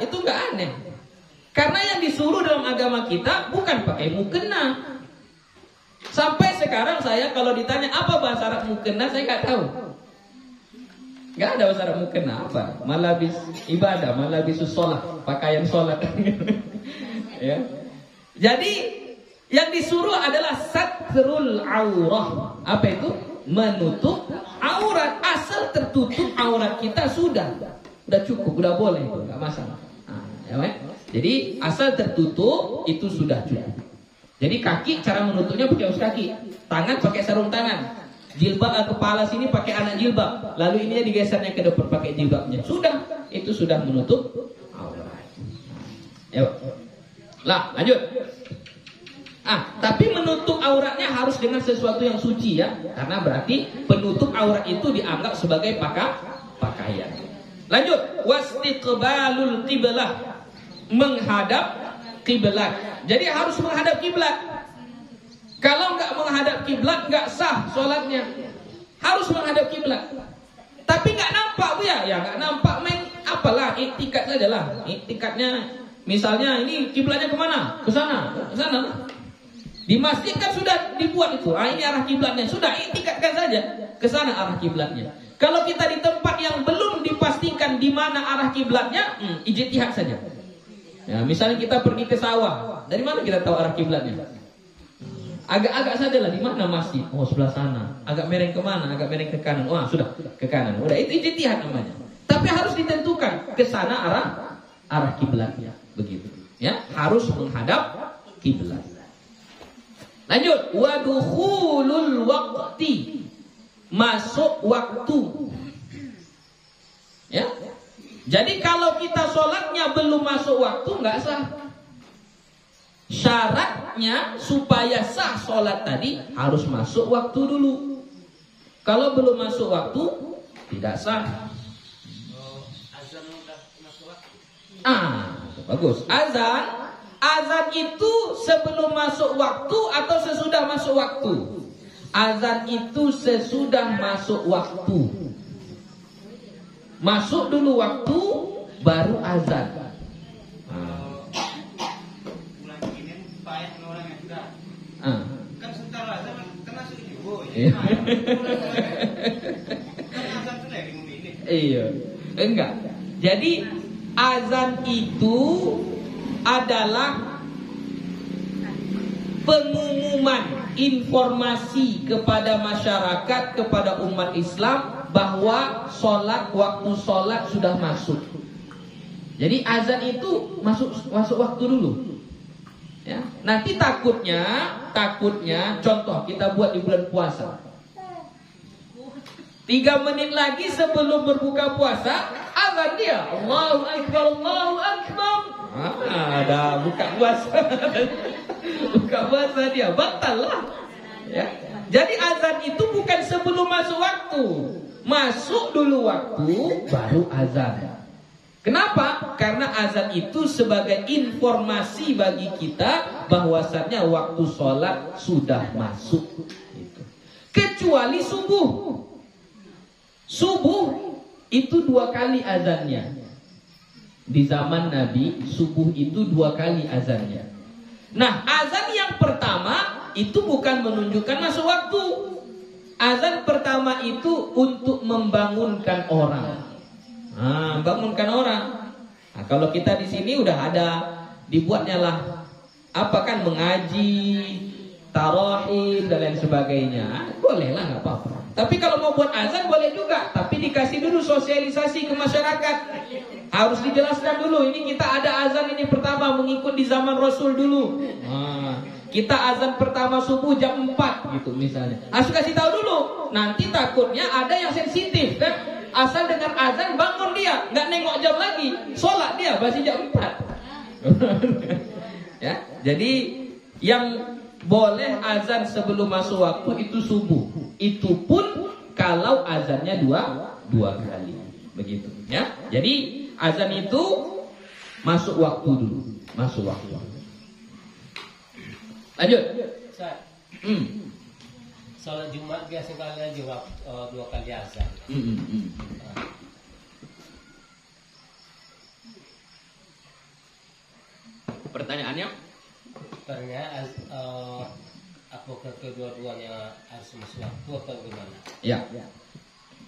itu nggak aneh. Karena yang disuruh dalam agama kita bukan pakai mukena. Sampai sekarang saya kalau ditanya apa bahasa Arab mukena, saya nggak tahu. Nggak ada bahasa Arab mukena apa? Malabis ibadah, malabis sholat, pakaian sholat. Ya. Jadi yang disuruh adalah satrul aurah. Apa itu? Menutup aurat. Asal tertutup aurat kita sudah cukup, udah boleh, nggak masalah. Jadi asal tertutup itu sudah cukup. Jadi kaki cara menutupnya pakai kaos kaki, tangan pakai sarung tangan, jilbab kepala sini pakai anak jilbab, lalu ini digesernya ke depan pakai jilbabnya. Sudah, itu sudah menutup aurat. Ayo. Lah, lanjut. Tapi menutup auratnya harus dengan sesuatu yang suci ya, karena berarti penutup aurat itu dianggap sebagai pakaian. Lanjut, wastiqbalul qiblah. Menghadap kiblat. Jadi harus menghadap kiblat. Kalau nggak menghadap kiblat nggak sah sholatnya. Harus menghadap kiblat. Tapi nggak nampak Bu ya? Ya nggak nampak, main apalah, iktikat saja lah. Iktikatnya misalnya ini kiblatnya kemana? Ke sana, ke sana. Di masjid kan sudah dibuat itu. Ini arah kiblatnya. Sudah iktikatkan saja ke sana arah kiblatnya. Kalau kita di tempat yang belum dipastikan di mana arah kiblatnya, ijtihad saja. Ya, misalnya kita pergi ke sawah, dari mana kita tahu arah kiblatnya? Agak-agak saja lah, di mana masjid? Oh sebelah sana. Agak mereng kemana? Agak mereng ke kanan. Wah sudah ke kanan. Udah itu ijtihad namanya. Tapi harus ditentukan ke sana arah kiblatnya, begitu. Ya, harus menghadap kiblat. Lanjut, wadukhulul waqti, masuk waktu. Ya. Jadi kalau kita sholatnya belum masuk waktu nggak sah. Syaratnya supaya sah sholat tadi harus masuk waktu dulu. Kalau belum masuk waktu, tidak sah. Azan udah masuk waktu. Bagus. Azan itu sebelum masuk waktu atau sesudah masuk waktu? Azan itu sesudah masuk waktu. Masuk dulu waktu, baru azan. Bulan ini payah orang yang sudah. Kan sebentar azan kan masuk juga. Kan azan itu lagi ini. Iya. Enggak. Jadi azan itu adalah pengumuman informasi kepada masyarakat, kepada umat Islam bahwa waktu sholat sudah masuk. Jadi azan itu masuk waktu dulu. Ya. Nanti takutnya contoh kita buat di bulan puasa. 3 menit lagi sebelum berbuka puasa, azan dia. Allahu Akbar, Allahu Akbar. Ada buka puasa. Buka puasa dia, batal lah. Ya. Jadi azan itu bukan sebelum masuk waktu. Masuk dulu waktu, baru azan. Kenapa? Karena azan itu sebagai informasi bagi kita bahwasannya waktu sholat sudah masuk. Kecuali subuh. Subuh itu 2 kali azannya. Di zaman Nabi, subuh itu 2 kali azannya. Nah, azan yang pertama itu bukan menunjukkan masuk waktu. Azan pertama itu untuk membangunkan orang. Bangunkan orang. Nah, kalau kita di sini udah ada, dibuatnya lah apa kan, mengaji, tarawih dan lain sebagainya. Boleh lah, nggak apa-apa. Tapi kalau mau buat azan boleh juga, tapi dikasih dulu sosialisasi ke masyarakat. Harus dijelaskan dulu, ini kita ada azan ini pertama mengikut di zaman Rasul dulu. Kita azan pertama subuh jam 4 gitu misalnya. Harus kasih tahu dulu. Nanti takutnya ada yang sensitif kan. Asal dengar azan bangun dia, nggak nengok jam lagi, sholat dia masih jam 4. Ya, jadi yang boleh azan sebelum masuk waktu itu subuh. Itu pun kalau azannya dua kali. Begitu ya. Jadi azan itu masuk waktu dulu. Masuk waktu. Lanjut. Salat Jumat biasa kali aja 2 kali azan. Pertanyaannya? Apakah kedua-duanya harus masuk waktu atau gimana? Ya.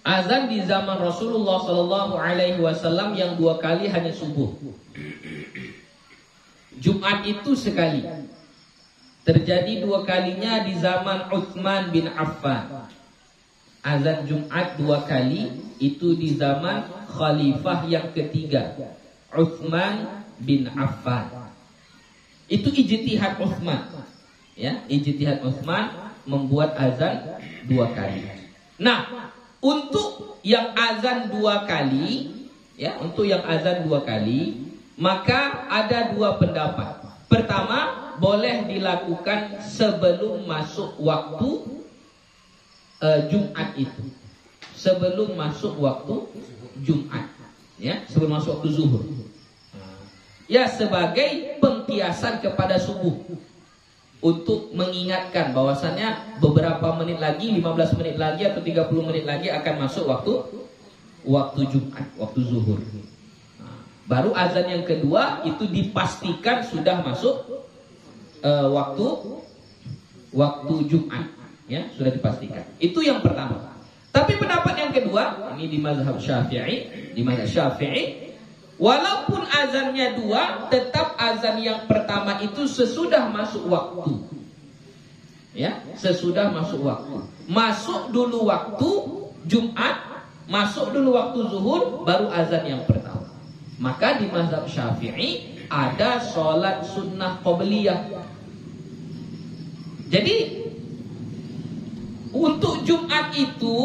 Azan di zaman Rasulullah SAW yang 2 kali hanya subuh. Jumat itu sekali. Terjadi 2 kalinya di zaman Utsman bin Affan. Azan Jumat 2 kali itu di zaman Khalifah yang ketiga, Utsman bin Affan. Itu ijtihad Utsman. Ya, ijtihad Utsman membuat azan 2 kali. Nah, untuk yang azan 2 kali, ya, untuk yang azan 2 kali, maka ada 2 pendapat. Pertama, boleh dilakukan sebelum masuk waktu Jumat itu. Sebelum masuk waktu Jumat, ya, sebelum masuk waktu zuhur. Ya, sebagai pengkiasan kepada subuh. Untuk mengingatkan bahwasannya beberapa menit lagi, 15 menit lagi atau 30 menit lagi akan masuk waktu Jumat, waktu zuhur. Baru azan yang kedua itu dipastikan sudah masuk waktu Jumat, ya, sudah dipastikan. Itu yang pertama. Tapi pendapat yang kedua, ini di mazhab Syafi'i, walaupun azannya 2, tetap azan yang pertama itu sesudah masuk waktu. Ya, sesudah masuk waktu. Masuk dulu waktu Jumat, masuk dulu waktu zuhur, baru azan yang pertama. Maka di mazhab Syafi'i ada sholat sunnah qobliyah. Jadi untuk Jumat itu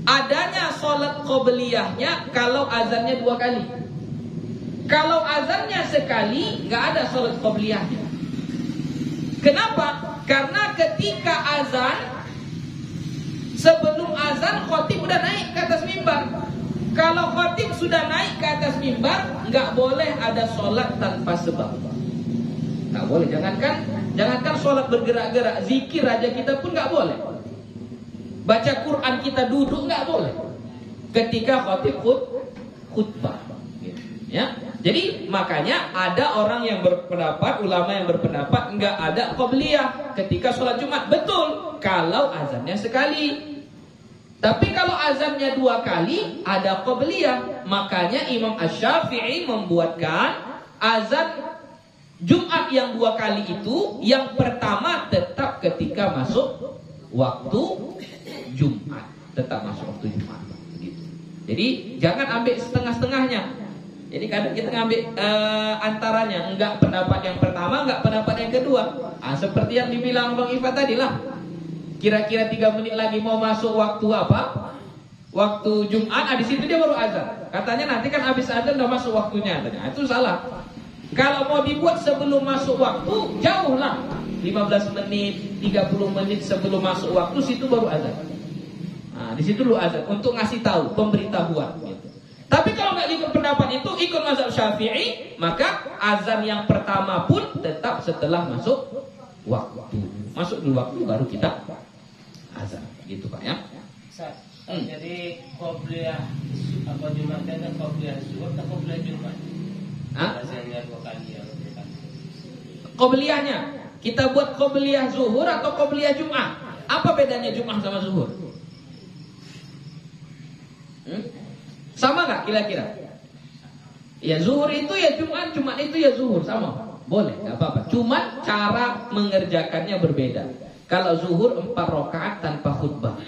adanya sholat qobliyahnya kalau azannya 2 kali. Kalau azannya sekali, nggak ada sholat qobliyahnya. Kenapa? Karena ketika azan sebelum azan, khatib udah naik ke atas mimbar. Kalau khatib sudah naik ke atas mimbar, nggak boleh ada sholat tanpa sebab. Nggak boleh. Jangankan sholat bergerak-gerak, zikir aja kita pun nggak boleh. Baca Quran kita duduk nggak boleh. Ketika khatib khutbah. Ya. Jadi makanya ada orang yang berpendapat, ulama yang berpendapat nggak ada qobliyah ketika sholat Jumat. Betul, kalau azannya sekali. Tapi kalau azannya 2 kali ada qobliyah. Makanya Imam Asy-Syafi'i membuatkan azan Jumat yang 2 kali itu, yang pertama tetap ketika masuk waktu Jumat, tetap masuk waktu Jumat. Gitu. Jadi jangan ambil setengah-setengahnya. Jadi kadang kita ngambil antaranya, enggak pendapat yang pertama, enggak pendapat yang kedua. Seperti yang dibilang Bang Ifat tadi lah. Kira-kira 3 menit lagi mau masuk waktu apa? Waktu Jumat, di situ dia baru azan. Katanya nanti kan habis azan udah masuk waktunya. Itu salah. Kalau mau dibuat sebelum masuk waktu, jauh lah. 15 menit, 30 menit sebelum masuk waktu, situ baru azan. Di situ lu azan untuk ngasih tahu, pemberitahuan. Gitu. Tapi kalau nggak ikut pendapat itu, ikut mazhab Syafi'i, maka azan yang pertama pun tetap setelah masuk waktu. Masuk di waktu baru kita azan, gitu Pak ya. Jadi qobliyah apa Jumat dan qobliyah zuhur atau qobliyah Jumat? Azannya 2 kali ya. Qobliyahnya kita buat qobliyah zuhur atau qobliyah Jumat? Apa bedanya Jumat sama zuhur? Sama nggak kira-kira? Ya zuhur itu ya Jumat, Jumat itu ya zuhur, sama. Boleh, nggak apa-apa. Cuma cara mengerjakannya berbeda. Kalau zuhur 4 rakaat tanpa khutbah.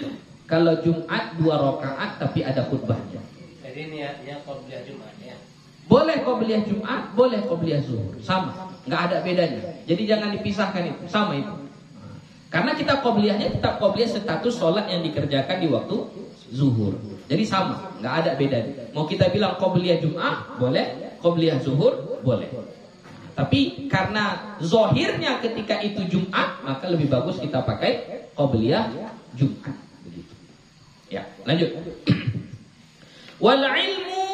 Kalau Jumat 2 rakaat tapi ada khutbahnya. Jadi niatnya qobliyah Jumat ya. Boleh qobliyah Jumat, boleh qobliyah zuhur, sama. Nggak ada bedanya. Jadi jangan dipisahkan itu, sama itu. Karena kita qobliyahnya tetap qobliyah status sholat yang dikerjakan di waktu zuhur. Jadi sama, nggak ada bedanya. Mau kita bilang qobliyah Jumat, boleh. Qobliyah zuhur, boleh. Tapi karena zohirnya ketika itu Jumat, maka lebih bagus kita pakai qobliyah Jumat. Begitu. Ya, lanjut. Wal ilmu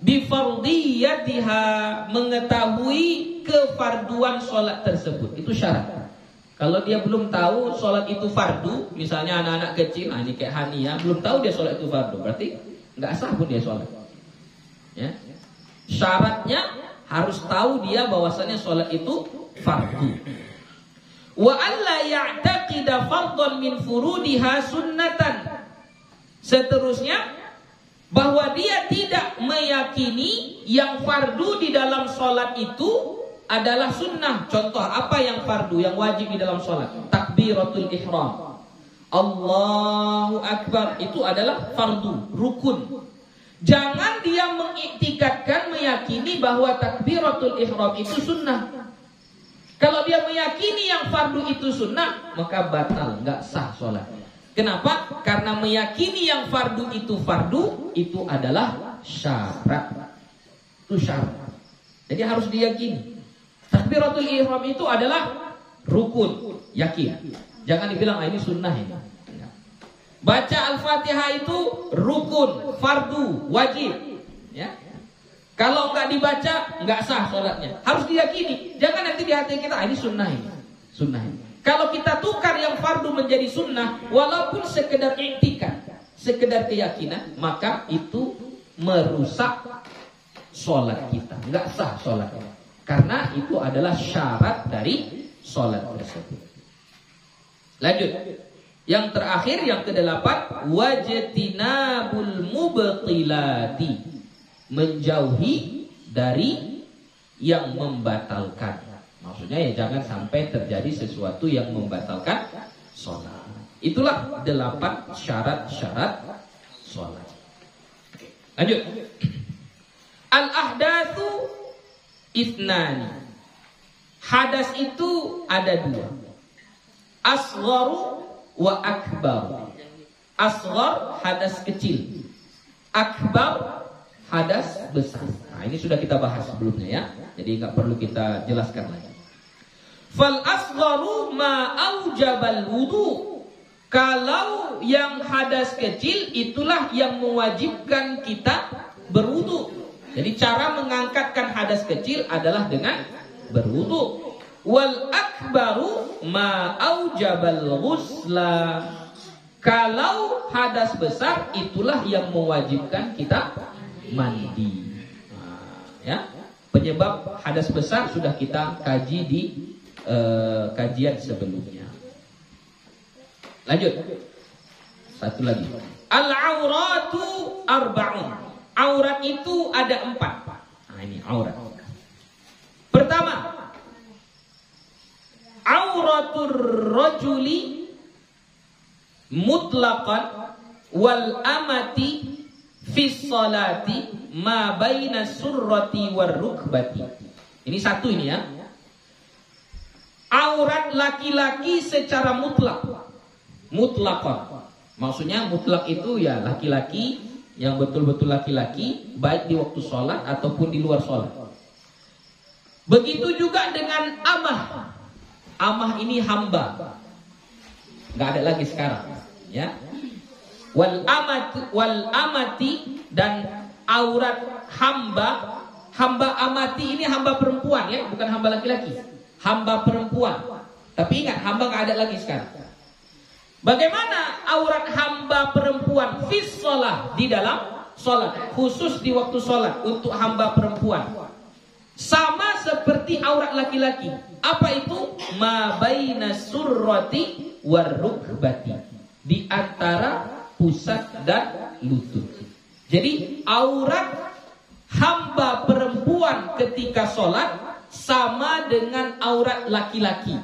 bifardiyatiha, mengetahui kefarduan sholat tersebut. Itu syarat. Kalau dia belum tahu sholat itu fardu, misalnya anak-anak kecil, ini kayak Hania, belum tahu dia sholat itu fardu, berarti nggak sah pun dia sholat. Ya. Syaratnya harus tahu dia bahwasannya sholat itu fardu. Wa alla ya'taqida fardhan min furudiha sunnatan. Seterusnya, bahwa dia tidak meyakini yang fardu di dalam sholat itu adalah sunnah. Contoh apa yang fardu, yang wajib di dalam sholat? Takbiratul ihram, Allahu Akbar, itu adalah fardu, rukun. Jangan dia mengiktikadkan, meyakini bahwa takbiratul ihram itu sunnah. Kalau dia meyakini yang fardu itu sunnah, maka batal, nggak sah sholat. Kenapa? Karena meyakini yang fardu itu adalah syarat. Itu syarat. Jadi harus diyakini. Takbiratul ihram itu adalah rukun, yakin. Jangan dibilang ini sunnah ini. Baca Al-Fatihah itu rukun, fardu, wajib. Ya. Kalau nggak dibaca, nggak sah sholatnya. Harus diyakini. Jangan nanti di hati kita ini sunnah ini. Sunnah ini. Kalau kita tukar yang fardu menjadi sunnah, walaupun sekedar iktikad, sekedar keyakinan, maka itu merusak sholat kita. Nggak sah sholatnya. Karena itu adalah syarat dari sholat tersebut. Lanjut. Yang terakhir, yang ke-8, wajtinabul mubtilati, menjauhi dari yang membatalkan. Maksudnya ya jangan sampai terjadi sesuatu yang membatalkan sholat. Itulah 8 syarat-syarat sholat. Lanjut. Al-ahdatsu ithnani. Hadas itu ada 2. Asgharu wa akbar. Asghar hadas kecil, akbar hadas besar. Nah, ini sudah kita bahas sebelumnya ya. Jadi nggak perlu kita jelaskan lagi. Fal asgharu ma aujabal wudu. Kalau yang hadas kecil itulah yang mewajibkan kita berwudu. Jadi cara mengangkatkan hadas kecil adalah dengan berwudu. Wal akbaru ma aujabal ghusla. Kalau hadas besar itulah yang mewajibkan kita mandi. Ya, penyebab hadas besar sudah kita kaji di kajian sebelumnya. Lanjut. Satu lagi. Al-auratu arba'un. Aurat itu ada 4. Nah, ini aurat. Pertama, auratur rajuli mutlaqan wal amati fi sholati ma baina surrati war rukbati. Ini satu ini ya. Aurat laki-laki secara mutlak. Mutlaqan. Maksudnya mutlak itu ya laki-laki yang betul-betul laki-laki, baik di waktu sholat ataupun di luar sholat. Begitu juga dengan amah. Amah ini hamba. Nggak ada lagi sekarang, ya. Wal amati dan aurat hamba. Hamba amati ini hamba perempuan ya, bukan hamba laki-laki. Hamba perempuan. Tapi ingat, hamba nggak ada lagi sekarang. Bagaimana aurat hamba perempuan fis sholat, di dalam sholat, khusus di waktu sholat untuk hamba perempuan? Sama seperti aurat laki-laki. Apa itu? Ma baina surrati war rukbati. Di antara pusat dan lutut. Jadi aurat hamba perempuan ketika sholat sama dengan aurat laki-laki.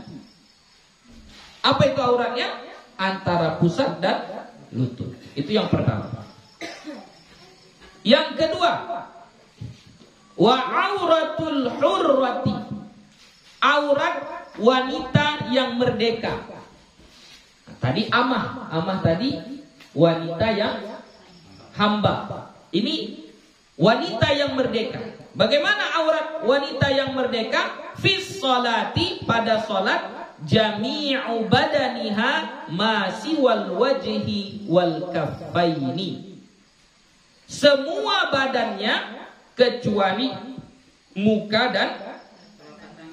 Apa itu auratnya? Antara pusat dan lutut. Itu yang pertama. Yang kedua, wa auratul hurrati. Aurat wanita yang merdeka. Nah, tadi amah. Amah tadi wanita yang hamba. Ini wanita yang merdeka. Bagaimana aurat wanita yang merdeka? Fis sholati, pada sholat, jami'u badaniha ma siwal wajhi wal kaffaini. Semua badannya kecuali muka dan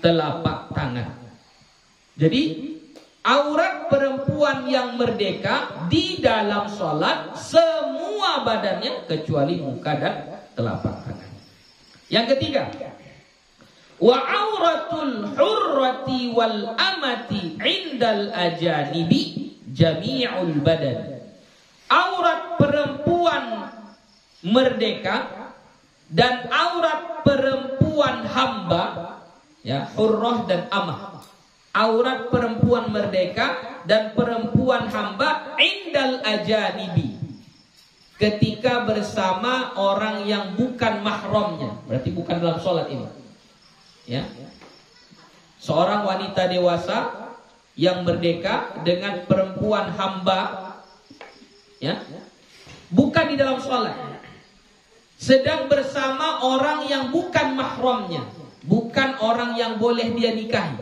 telapak tangan. Jadi aurat perempuan yang merdeka di dalam sholat semua badannya kecuali muka dan telapak tangan. Yang ketiga, wa auratul hurrati wal amati indal ajanibi jami'ul badan. Aurat perempuan merdeka dan aurat perempuan hamba, ya, hurrah dan amah. Aurat perempuan merdeka dan perempuan hamba indal ajanibi, ketika bersama orang yang bukan mahramnya, berarti bukan dalam sholat ini. Ya, seorang wanita dewasa yang merdeka dengan perempuan hamba, ya, bukan di dalam sholat, sedang bersama orang yang bukan mahramnya, bukan orang yang boleh dia nikahi,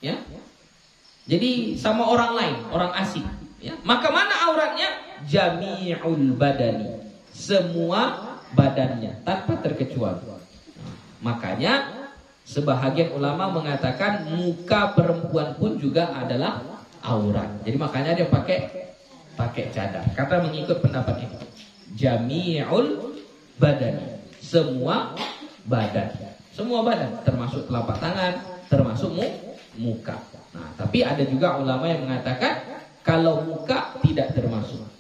ya. Jadi sama orang lain, orang asing, ya. Maka mana auratnya? Jami'ul badani, semua badannya tanpa terkecuali. Makanya sebahagian ulama mengatakan muka perempuan pun juga adalah aurat. Jadi makanya dia pakai cadar. Kata mengikut pendapat ini. Jami'ul badani, semua badan. Semua badan termasuk telapak tangan, termasuk muka. Nah, tapi ada juga ulama yang mengatakan kalau muka tidak termasuk.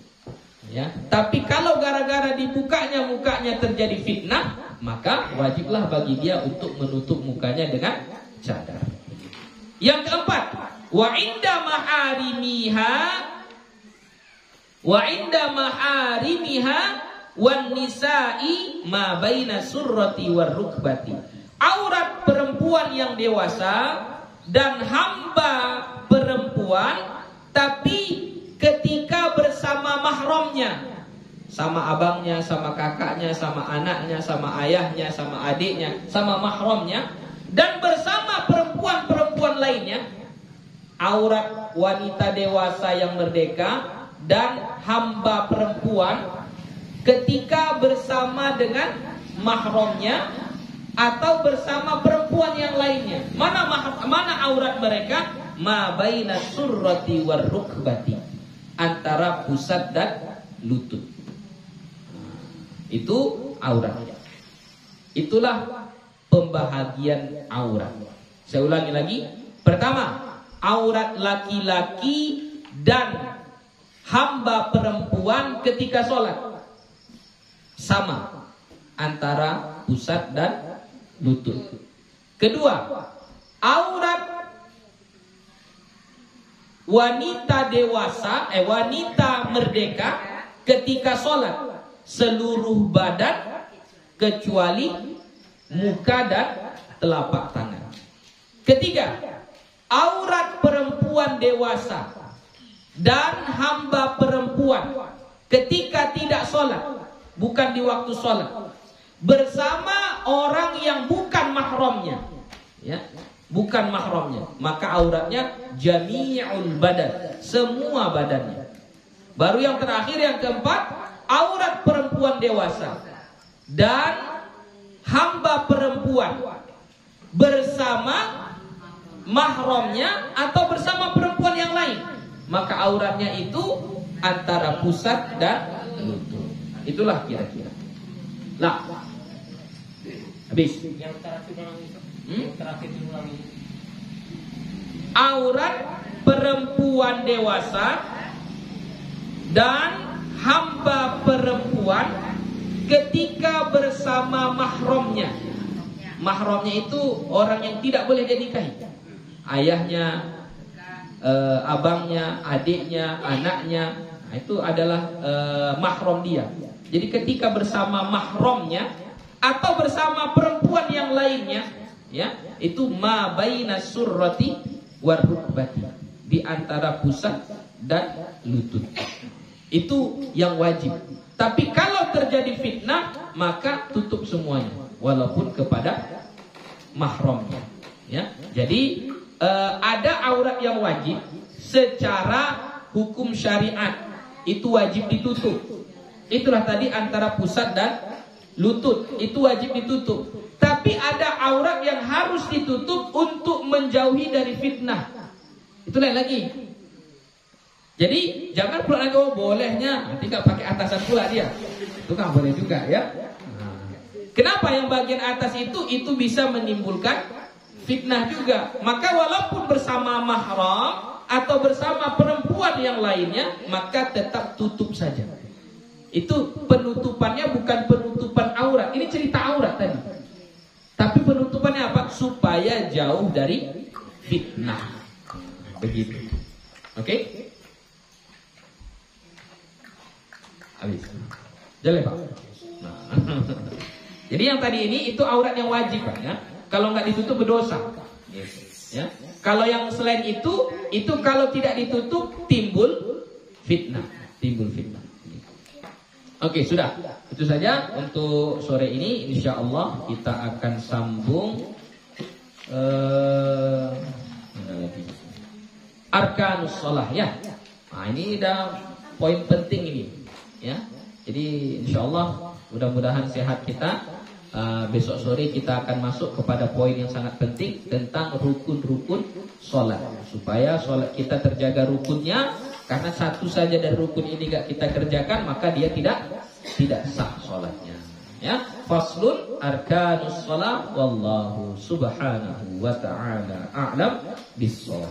Ya, tapi kalau gara-gara dibukanya mukanya terjadi fitnah, maka wajiblah bagi dia untuk menutup mukanya dengan cadar. Yang keempat, wa inda maharimiha wan nisa'i ma baina surrati war rukbati. Aurat perempuan yang dewasa dan hamba perempuan, tapi ketika bersama mahramnya, sama abangnya, sama kakaknya, sama anaknya, sama ayahnya, sama adiknya, sama mahramnya, dan bersama perempuan-perempuan lainnya. aurat wanita dewasa yang merdeka dan hamba perempuan ketika bersama dengan mahramnya atau bersama perempuan yang lainnya. Mana aurat mereka? Ma baina surrati war rukbati, antara pusat dan lutut. Itu auratnya. Itulah pembahagian aurat. Saya ulangi lagi. Pertama, aurat laki-laki dan hamba perempuan ketika sholat sama antara pusat dan lutut. Kedua, aurat wanita dewasa, wanita merdeka ketika sholat seluruh badan kecuali muka dan telapak tangan. Ketiga, aurat perempuan dewasa dan hamba perempuan ketika tidak sholat, bukan di waktu sholat, bersama orang yang bukan mahramnya, ya, bukan mahramnya, maka auratnya jami'ul badan, semua badannya. Baru yang terakhir, yang keempat, aurat perempuan dewasa dan hamba perempuan bersama mahramnya atau bersama perempuan yang lain, maka auratnya itu antara pusat dan lutut. Itulah kira-kira. Nah, habis. Yang terakhir ulangi. Yang terakhir ulangi. Aurat perempuan dewasa dan hamba perempuan ketika bersama mahramnya. Mahramnya itu orang yang tidak boleh dia nikahi. Ayahnya, abangnya, adiknya, anaknya, nah, itu adalah mahram dia. Jadi ketika bersama mahramnya atau bersama perempuan yang lainnya, ya, itu ma baina surrati war rukbati, di antara pusat dan lutut. Itu yang wajib. Tapi kalau terjadi fitnah, maka tutup semuanya, walaupun kepada mahramnya. Ya, jadi ada aurat yang wajib secara hukum syariat, itu wajib ditutup. Itulah tadi antara pusat dan lutut, itu wajib ditutup. Tapi ada aurat yang harus ditutup untuk menjauhi dari fitnah. Itu lain lagi. Jadi jangan pula lagi, oh bolehnya nanti nggak pakai atasan pula dia. Itu kan boleh juga, ya. Kenapa yang bagian atas itu bisa menimbulkan fitnah juga. Maka walaupun bersama mahram atau bersama perempuan yang lainnya, maka tetap tutup saja. Itu penutupannya bukan penutupan aurat. Ini cerita aurat tadi. Tapi penutupannya apa? Supaya jauh dari fitnah. Begitu. Oke? Habis. Jalan, Pak. Nah. Jadi yang tadi ini itu aurat yang wajib, Pak, ya. Kalau nggak ditutup berdosa. Ya. Kalau yang selain itu kalau tidak ditutup timbul fitnah. Oke, sudah. Itu saja untuk sore ini. Insya Allah kita akan sambung arkanus shalah, ya. Nah, ini udah poin penting ini, ya. Jadi insya Allah mudah-mudahan sehat kita. Besok sore kita akan masuk kepada poin yang sangat penting tentang rukun-rukun sholat, supaya sholat kita terjaga rukunnya. Karena satu saja dari rukun ini gak kita kerjakan, maka dia tidak sah sholatnya. Ya, faslun arkanus sholat, wallahu subhanahu wa ta'ala a'lam bis-shawab.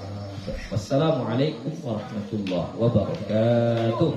Wassalamualaikum warahmatullahi wabarakatuh.